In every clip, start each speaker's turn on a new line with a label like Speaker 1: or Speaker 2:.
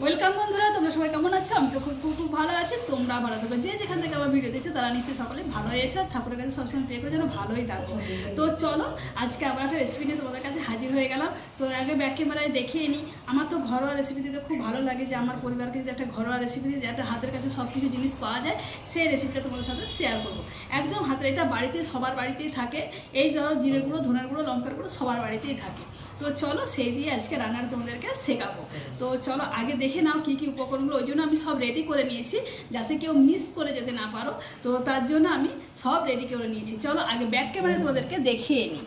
Speaker 1: Welcome বন্ধুরা, তোমরা সবাই কেমন আছো? আমি তো খুব খুব খুব ভালো আছি। তোমরা ভালো থাকবে। যে যেখান থেকে আমার ভিডিও দেখছো তারা নিশ্চয়ই সকলে ভালো হয়েছে, আর ঠাকুরের কাছে সবসময় প্রে করে যেন ভালোই থাকো। তো চলো আজকে আবার একটা রেসিপি নিয়ে তোমাদের কাছে হাজির হয়ে গেলাম। তো আগে ব্যাক ক্যামেরায় দেখিয়ে নিই। আমার তো ঘরোয়া রেসিপি দিতে খুব ভালো লাগে, যে আমার পরিবারকে যদি একটা ঘরোয়া রেসিপি দিয়ে একটা হাতের কাছে সব কিছু জিনিস পাওয়া যায়, সেই রেসিপিটা তোমাদের সাথে শেয়ার করবো। একদম হাতের, এটা বাড়িতে সবার বাড়িতেই থাকে। এই ধরো জিরে গুঁড়ো, ধনের গুঁড়ো, লঙ্কার গুঁড়ো সবার বাড়িতেই থাকে। তো চলো সেই দিয়ে আজকে রান্নাটা তোমাদেরকে শেখাবো। তো চলো আগে দেখে নাও কী কী উপকরণগুলো। ওই জন্য আমি সব রেডি করে নিয়েছি, যাতে কেউ মিস করে যেতে না পারো। তো তার জন্য আমি সব রেডি করে নিয়েছি। চলো আগে ব্যাক ক্যামেরায় তোমাদেরকে দেখিয়ে নিই।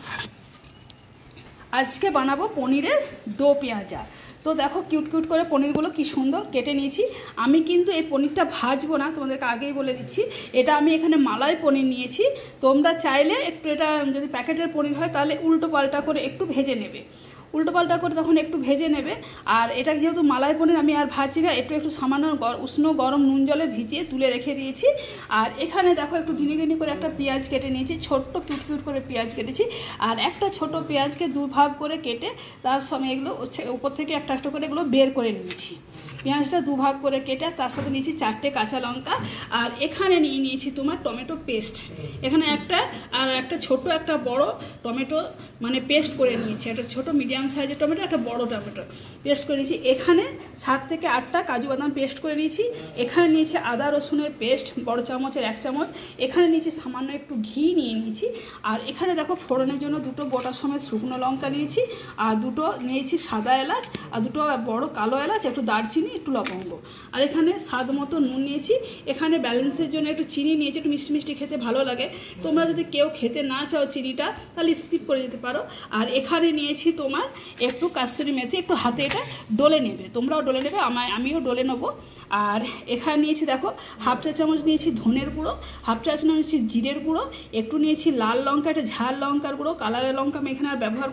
Speaker 1: আজকে বানাবো পনিরের দো পেঁয়াজা। তো দেখো কিউট কিউট করে পনিরগুলো কি সুন্দর কেটে নিয়েছি। আমি কিন্তু এই পনিরটা ভাজবো না, তোমাদেরকে আগেই বলে দিচ্ছি। এটা আমি এখানে মালাই পনির নিয়েছি। তোমরা চাইলে একটু, এটা যদি প্যাকেটের পনির হয় তাহলে উল্টো পাল্টা করে একটু ভেজে নেবে, উল্টো পাল্টা করে তখন একটু ভেজে নেবে। আর এটা যেহেতু মালাই পনির, আমি আর ভাজছি না, একটু সামান্য উষ্ণ গরম নুন জলে ভিজিয়ে তুলে রেখে দিয়েছি। আর এখানে দেখো একটু ঘিনি করে একটা পেঁয়াজ কেটে নিয়েছি, ছোট্ট কিউট কিউট করে পেঁয়াজ কেটেছি। আর একটা ছোট পেঁয়াজকে দুভাগ করে কেটে তার সঙ্গে এগুলো উপর থেকে একটা একটা করে এগুলো বের করে নিয়েছি। পেঁয়াজটা দুভাগ করে কেটে তার সাথে নিয়েছি 4টে কাঁচা লঙ্কা। আর এখানে নিয়েছি তোমার টমেটো পেস্ট। এখানে একটা ছোট একটা বড় টমেটো মানে পেস্ট করে নিয়েছি। একটা ছোট মিডিয়াম সাইজের টমেটো, একটা বড় টমেটো পেস্ট করে নিয়েছি। এখানে 7 থেকে 8টা কাজু বাদাম পেস্ট করে নিয়েছি। এখানে নিয়েছি আদা রসুনের পেস্ট বড় চামচের 1 চামচ। এখানে নিয়েছি সামান্য একটু ঘি নিয়ে নিয়েছি। আর এখানে দেখো ফোড়নের জন্য 2টো গোটা সমেত শুকনো লঙ্কা নিয়েছি, আর 2টো নিয়েছি সাদা এলাচ, আর 2টো বড় কালো এলাচ, একটু দারচিনি, একটু লবঙ্গ। আর এখানে স্বাদ মতো নুন নিয়েছি। এখানে ব্যালেন্সের জন্য একটু চিনি নিয়েছি, একটু মিষ্টি মিষ্টি খেতে ভালো লাগে। তোমরা যদি কেউ খেতে না চাও চিনিটা, তাহলে স্কিপ করে যেতে পারো। আর এখানে নিয়েছি তোমার একটু কাস্তুরি মেথি, একটু হাতে এটা ডলে নেবে, তোমরাও ডলে নেবে, আমিও ডলে নেবো। আর এখানে নিয়েছি দেখো 1/2 চা চামচ নিয়েছি ধনের গুঁড়ো, 1/2 চা চামচ নিয়েছি জিরের গুঁড়ো, একটু নিয়েছি লাল লঙ্কা, একটা ঝাল লঙ্কার গুঁড়ো, কালারের লঙ্কা আমি এখানে আর ব্যবহার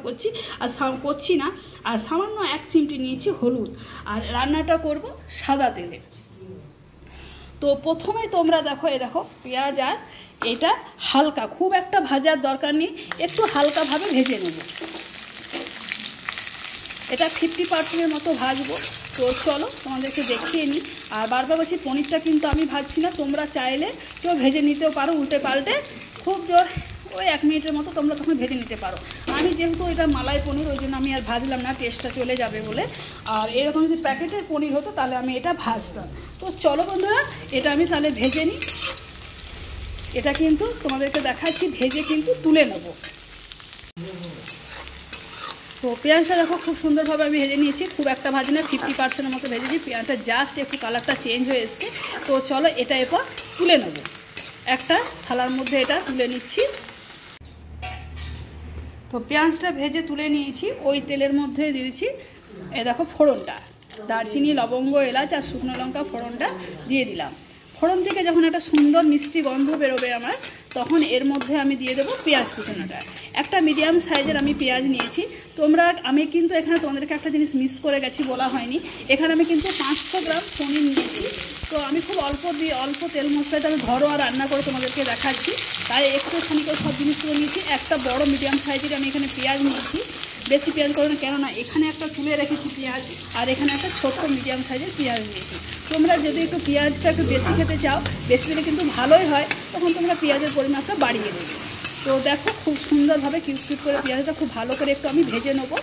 Speaker 1: করছি না। আর সামান্য 1 চিমটি নিয়েছি হলুদ। আর রান্নাটা করব সাদা তেলে। তো প্রথমে তোমরা দেখো, দেখো পেঁয়াজ আর এটা হালকা, খুব একটা ভাজার দরকার নেই, একটু হালকাভাবে ভেজে নেব। এটা 50% মতো ভাজবো। তো চলো তোমাদেরকে দেখিয়ে নিই। আর বারবার বলছি পনিরটা কিন্তু আমি ভাজছি না, তোমরা চাইলে কেউ ভেজে নিতেও পারো উল্টে পাল্টে, খুব জোর ওই 1 মিনিটের মতো তোমরা তখন ভেজে নিতে পারো। আমি যেহেতু এটা মালাই পনির, ওই জন্য আমি আর ভাজলাম না, টেস্টটা চলে যাবে বলে। আর এরকম যদি প্যাকেটের পনির হতো তাহলে আমি এটা ভাজতাম। তো চলো বন্ধুরা, এটা আমি তাহলে ভেজে নিই। এটা কিন্তু তোমাদেরকে দেখাচ্ছি, ভেজে কিন্তু তুলে নেব। তো পেঁয়াজটা দেখো খুব সুন্দরভাবে আমি ভেজে নিয়েছি, খুব একটা ভাজি না, 50% মতো ভেজেছি। পেঁয়াজটা জাস্ট একটু কালারটা চেঞ্জ হয়ে এসছে। তো চলো এটা এরপর তুলে নেব। একটা থালার মধ্যে এটা তুলে নিচ্ছি। তো পেঁয়াজটা ভেজে তুলে নিয়েছি। ওই তেলের মধ্যে দিয়েছি দেখো ফোড়নটা, দারচিনি, লবঙ্গ, এলাচ আর শুকনো লঙ্কা ফোড়নটা দিয়ে দিলাম। ফোড়ন থেকে যখন একটা সুন্দর মিষ্টি গন্ধ বেরোবে আমার, তখন এর মধ্যে আমি দিয়ে দেবো পেঁয়াজ কুচানোটা। একটা মিডিয়াম সাইজের আমি পেঁয়াজ নিয়েছি। আমি কিন্তু এখানে তোমাদেরকে একটা জিনিস মিস করে গেছি, বলা হয়নি। এখানে আমি কিন্তু 500 গ্রাম পনির নিয়েছি। তো আমি খুব অল্প তেল মশলাটা আমি ঘরোয়া রান্না করে তোমাদেরকে দেখাচ্ছি, তাই একটুখানি করে সব জিনিসগুলো নিয়েছি। একটা বড় মিডিয়াম সাইজের আমি এখানে পেঁয়াজ নিয়েছি, বেশি পেঁয়াজ করে না, কেননা এখানে একটা তুলে রেখেছি পেঁয়াজ, আর এখানে একটা ছোট্ট মিডিয়াম সাইজের পেঁয়াজ নিয়েছি। তোমরা যদি একটু পেঁয়াজটা একটু বেশি খেতে চাও, বেশি দিলে কিন্তু ভালোই হয়, তখন তোমরা পেঁয়াজের পরিমাণটা বাড়িয়ে দেবে। তো দেখো খুব সুন্দরভাবে কিউট করে পেঁয়াজটা খুব ভালো করে একটু আমি ভেজে নেবো।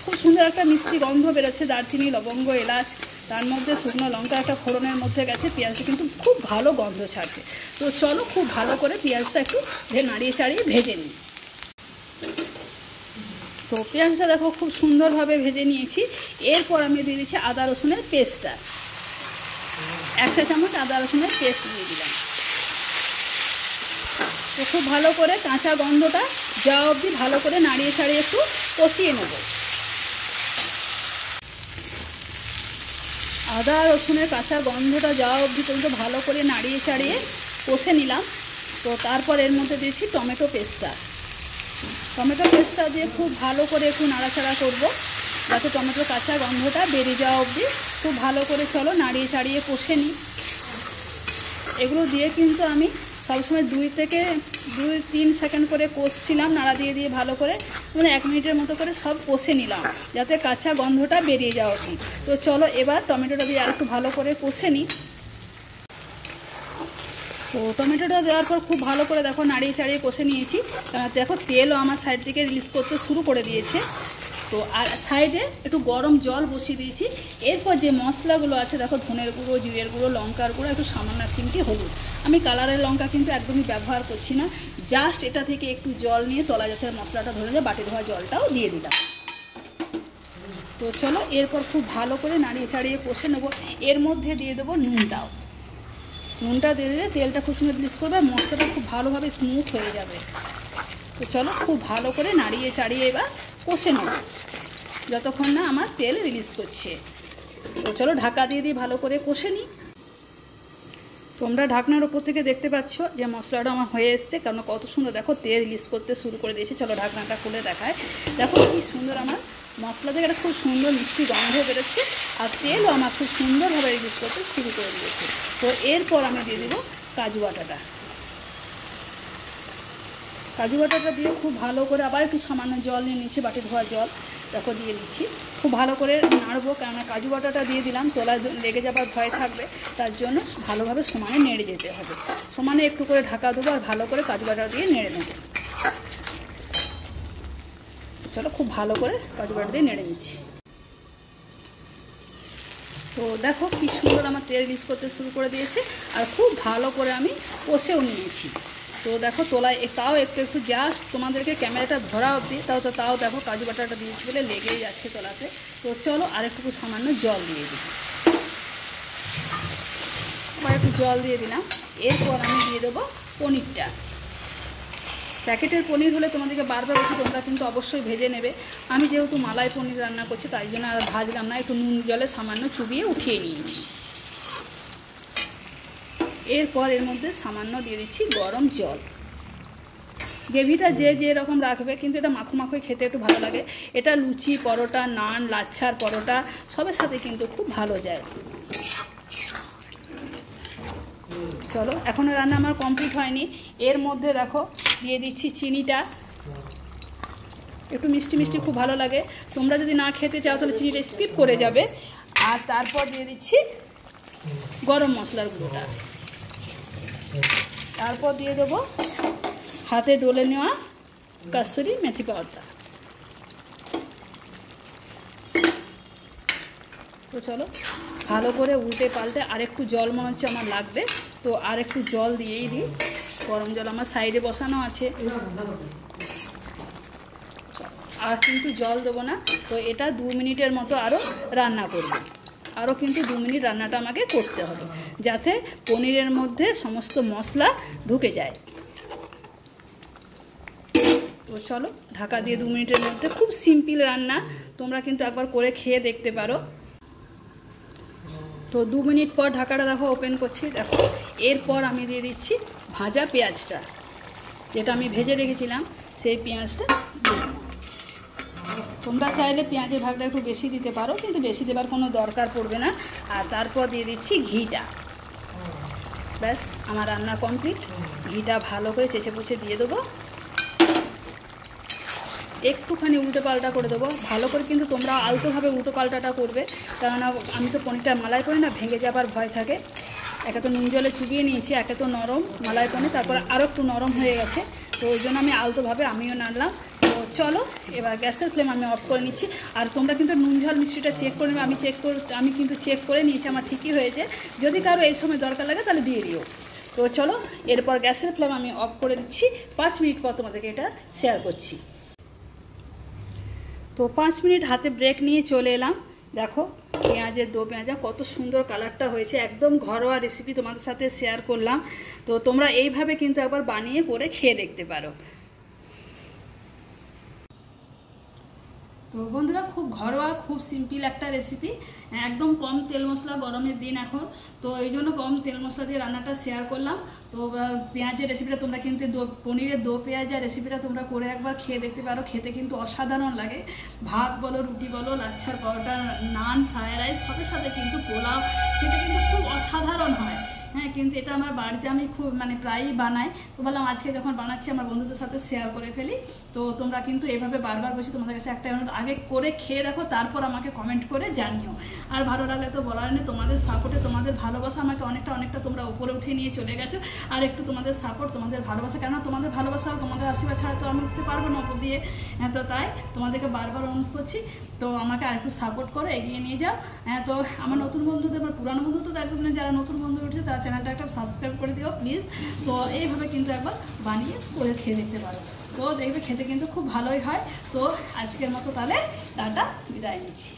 Speaker 1: খুব সুন্দর একটা মিষ্টি গন্ধ বেরোচ্ছে, দারচিনি, লবঙ্গ, এলাচ, তার মধ্যে শুকনো লঙ্কা একটা ফোড়নের মধ্যে গেছে, পেঁয়াজটা কিন্তু খুব ভালো গন্ধ ছাড়ছে। তো চলো খুব ভালো করে পেঁয়াজটা একটু নাড়িয়ে চাড়িয়ে ভেজে নিই। তো পেঁয়াজটা দেখো খুব সুন্দরভাবে ভেজে নিয়েছি। এরপর আমি দিয়ে দিচ্ছি আদা রসুনের পেস্টটা, 1 চা চামচ আদা রসুনের পেস্ট দিয়ে দিলাম। তো খুব ভালো করে কাঁচা গন্ধটা যাওয়া অবধি ভালো করে নাড়িয়ে ছাড়িয়ে একটু কষিয়ে নেব। আদা রসুনের কাঁচা গন্ধটা যাওয়া অবধি পর্যন্ত ভালো করে নাড়িয়ে ছাড়িয়ে কষে নিলাম। তো তারপর এর মধ্যে দিয়েছি টমেটো পেস্টটা। টমেটো পেস্টটা দিয়ে খুব ভালো করে একটু নাড়াচাড়া করব, যাতে টমেটোর কাঁচা গন্ধটা বেরিয়ে যাওয়া অবধি খুব ভালো করে চলো নাড়িয়ে চাড়িয়ে কষে নিই। এগুলো দিয়ে কিন্তু আমি সবসময় 2-3 সেকেন্ড করে কষছিলাম, নাড়া দিয়ে দিয়ে ভালো করে, মানে 1 মিনিটের মতো করে সব কষে নিলাম যাতে কাঁচা গন্ধটা বেরিয়ে যাওয়া উচিত। তো চলো এবার টমেটোটা দিয়ে আর একটু ভালো করে কষে নিই। তো টমেটোটা দেওয়ার পর খুব ভালো করে দেখো নাড়িয়ে চাড়িয়ে কষে নিয়েছি। দেখো তেলও আমার সাইড থেকে রিলিজ করতে শুরু করে দিয়েছে। তো আর সাইডে একটু গরম জল বসিয়ে দিয়েছি। এরপর যে মশলাগুলো আছে দেখো, ধনের গুঁড়ো, জিরের গুঁড়ো, লঙ্কার গুঁড়ো, একটু সামান্য চিমটি হলুদ। আমি কালারের লঙ্কা কিন্তু একদমই ব্যবহার করছি না, জাস্ট এটা থেকে একটু জল নিয়ে তলা যাতে মশলাটা ধরে যায় বাটি ধোয়া জলটাও দিয়ে দিলাম। তো চলো এরপর খুব ভালো করে নাড়িয়ে চাড়িয়ে কষে নেবো। এর মধ্যে দিয়ে দেবো নুনটা দিয়ে দিলে তেলটা খুব সুন্দর রিলিজ করবে আর মশলাটা খুব ভালোভাবে স্মুথ হয়ে যাবে। তো চলো খুব ভালো করে নাড়িয়ে চাড়িয়ে এবার কষে নেব যতক্ষণ না আমার তেল রিলিজ করছে। তো চলো ঢাকা দিয়ে দিয়ে ভালো করে কষে নিই। তোমরা ঢাকনার ওপর থেকে দেখতে পাচ্ছ যে মশলাটা আমার হয়ে এসছে, কারণ কত সুন্দর দেখো তেল রিলিজ করতে শুরু করে দিয়েছে। চলো ঢাকনাটা খুলে দেখায়। দেখো কি সুন্দর আমার মশলা থেকে একটা খুব সুন্দর মিষ্টি গন্ধ বেরোচ্ছে আর তেলও আমার খুব সুন্দরভাবে রিলিজ করতে শুরু করে দিয়েছে। তো এরপর আমি দিয়ে দেবো কাজু বাটাটা। কাজু বাটাটা দিয়ে খুব ভালো করে আবার একটু সামান্য জল নিয়ে নিচ্ছি, বাটি ধোয়া জল দেখো দিয়ে দিচ্ছি। খুব ভালো করে নাড়বো, কেননা কাজু বাটাটা দিয়ে দিলাম, তোলায় লেগে যাবার ভয় থাকবে, তার জন্য ভালোভাবে সমানে নেড়ে যেতে হবে। সমানে একটু করে ঢাকা দেবো আর ভালো করে কাজু বাটা দিয়ে নেড়ে নেবো। চলো খুব ভালো করে কাজু বাটা দিয়ে নেড়ে নিচ্ছি। তো দেখো কি সুন্দর আমার তেল রিলিজ করতে শুরু করে দিয়েছে আর খুব ভালো করে আমি কষেও নিয়েছি। তো দেখো তোলায় তাও একটু জাস্ট তোমাদেরকে ক্যামেরাটা ধরা অবধি তাও দেখো কাজু বাটাটা দিয়েছি বলে লেগেই যাচ্ছে তোলাতে। তো চলো আরেকটু সামান্য জল দিয়ে দিই, আবার একটু জল দিয়ে দিলাম। এরপর আমি দিয়ে দেবো পনিরটা। প্যাকেটের পনির হলে তোমাদেরকে বারবার বলছি তোমরা কিন্তু অবশ্যই ভেজে নেবে। আমি যেহেতু মালাই পনির রান্না করছি তাই জন্য আর ভাজলাম না, একটু নুন জলে সামান্য চুবিয়ে উঠিয়ে নিয়েছি। এরপর এর মধ্যে সামান্য দিয়ে দিচ্ছি গরম জল। গ্রেভিটা যে রকম রাখবে, কিন্তু এটা মাখো মাখোই খেতে একটু ভালো লাগে। এটা লুচি, পরোটা, নান, লাচ্ছার পরোটা সবের সাথে কিন্তু খুব ভালো যায়। চলো এখনও রান্না আমার কমপ্লিট হয়নি। এর মধ্যে দেখো দিয়ে দিচ্ছি চিনিটা। একটু মিষ্টি মিষ্টি খুব ভালো লাগে, তোমরা যদি না খেতে চাও তাহলে চিনিটা স্কিপ করে যাবে। আর তারপর দিয়ে দিচ্ছি গরম মশলার গুঁড়োটা। তারপর দিয়ে দেবো হাতে ডলে নেওয়া কাসুরি মেথি পাউডার। তো চলো ভালো করে উল্টে পাল্টে আরেকটু জল মনে হচ্ছে আমার লাগবে, তো আরেকটু জল দিয়েই দিই। গরম জল আমার সাইডে বসানো আছে, আর কিন্তু জল দেবো না। তো এটা 2 মিনিটের মতো আরও রান্না করব। আরও কিন্তু 2 মিনিট রান্নাটা আমাকে করতে হবে যাতে পনিরের মধ্যে সমস্ত মশলা ঢুকে যায়। তো চলো ঢাকা দিয়ে 2 মিনিটের মধ্যে, খুব সিম্পল রান্না, তোমরা কিন্তু একবার করে খেয়ে দেখতে পারো। তো 2 মিনিট পর ঢাকাটা দেখো ওপেন করছি। দেখো এরপর আমি দিয়ে দিচ্ছি ভাজা পেঁয়াজটা, যেটা আমি ভেজে রেখেছিলাম সেই পেঁয়াজটা। তোমরা চাইলে পেঁয়াজের ভাগটা একটু বেশি দিতে পারো, কিন্তু বেশি দেবার কোনো দরকার পড়বে না। আর তারপর দিয়ে দিচ্ছি ঘিটা। ব্যাস আমার রান্না কমপ্লিট। ঘিটা ভালো করে চেঁচে পুছে দিয়ে দেবো, একটুখানি উল্টো পাল্টা করে দেবো ভালো করে, কিন্তু তোমরা আলতোভাবে উল্টো পাল্টাটা করবে, কেননা আমি তো পনিরটা মালাই করি না, ভেঙে যাবার ভয় থাকে। একে তো নুন জলে চুবিয়ে নিয়েছি, একে তো নরম মালাই পনির, তারপরে আরও একটু নরম হয়ে গেছে, তো ওই জন্য আমি আলতোভাবে আমিও নাড়লাম। তো চলো এবার গ্যাসের ফ্লেম আমি অফ করে নিচ্ছি। আর তোমরা কিন্তু নুন ঝাল মিষ্টিটা চেক করে নেবে, আমি কিন্তু চেক করে নিয়েছি, আমার ঠিকই হয়েছে। যদি কারো এই সময় দরকার লাগে তাহলে দিয়ে দিও। তো চলো এরপর গ্যাসের ফ্লেম আমি অফ করে দিচ্ছি। 5 মিনিট পর তোমাদেরকে এটা শেয়ার করছি। তো 5 মিনিট হাতে ব্রেক নিয়ে চলে এলাম। দেখো পেঁয়াজের দো পেঁয়াজা কত সুন্দর কালারটা হয়েছে, একদম ঘরোয়া রেসিপি তোমাদের সাথে শেয়ার করলাম। তো তোমরা এইভাবে কিন্তু একবার বানিয়ে করে খেয়ে দেখতে পারো। তো বন্ধুরা খুব ঘরোয়া, খুব সিম্পল একটা রেসিপি, একদম কম তেল মশলা, গরমের দিন এখন, তো এই জন্য কম তেল মশলা দিয়ে রান্নাটা শেয়ার করলাম। তো পেঁয়াজের রেসিপিটা তোমরা কিন্তু পনিরের দো পেঁয়াজের রেসিপিটা তোমরা করে একবার খেয়ে দেখতে পারো, খেতে কিন্তু অসাধারণ লাগে। ভাত বলো, রুটি বলো, লাচ্ছার পরোটা, নান, ফ্রায়েড রাইস সবের সাথে কিন্তু পোলাও, সেটা কিন্তু খুব অসাধারণ হয়। হ্যাঁ, কিন্তু এটা আমার বাড়িতে আমি খুব মানে প্রায়ই বানাই। তো বললাম আজকে যখন বানাচ্ছি আমার বন্ধুদের সাথে শেয়ার করে ফেলি। তো তোমরা কিন্তু এভাবে বারবার বসে তোমাদের কাছে একটা আগে করে খেয়ে দেখো, তারপর আমাকে কমেন্ট করে জানিও। আর ভালো লাগলে তো বলার নেই, তোমাদের সাপোর্টে তোমাদের ভালোবাসা আমাকে অনেকটা তোমরা উপরে উঠে নিয়ে চলে গেছো। আর একটু তোমাদের সাপোর্ট, তোমাদের ভালোবাসা, কেননা তোমাদের ভালোবাসা তোমাদের আশীর্বাদ ছাড়া তো আমি উঠতে পারবো না উপর দিয়ে। হ্যাঁ, তো তাই তোমাদেরকে বারবার অনুরোধ করছি, তো আমাকে আর একটু সাপোর্ট করে এগিয়ে নিয়ে যাও। হ্যাঁ, তো আমার নতুন বন্ধুদের, আমার পুরানো বন্ধু তো দেখবে না, যারা নতুন বন্ধু উঠছে তারা চ্যানেলটা একটা সাবস্ক্রাইব করে দিও প্লিজ। তো এইভাবে কিন্তু একবার বানিয়ে করে খেয়ে দেখতে পারো, তো দেখবে খেতে কিন্তু খুব ভালোই হয়। তো আজকের মতো তাহলে টাটা, বিদায় নিচ্ছি।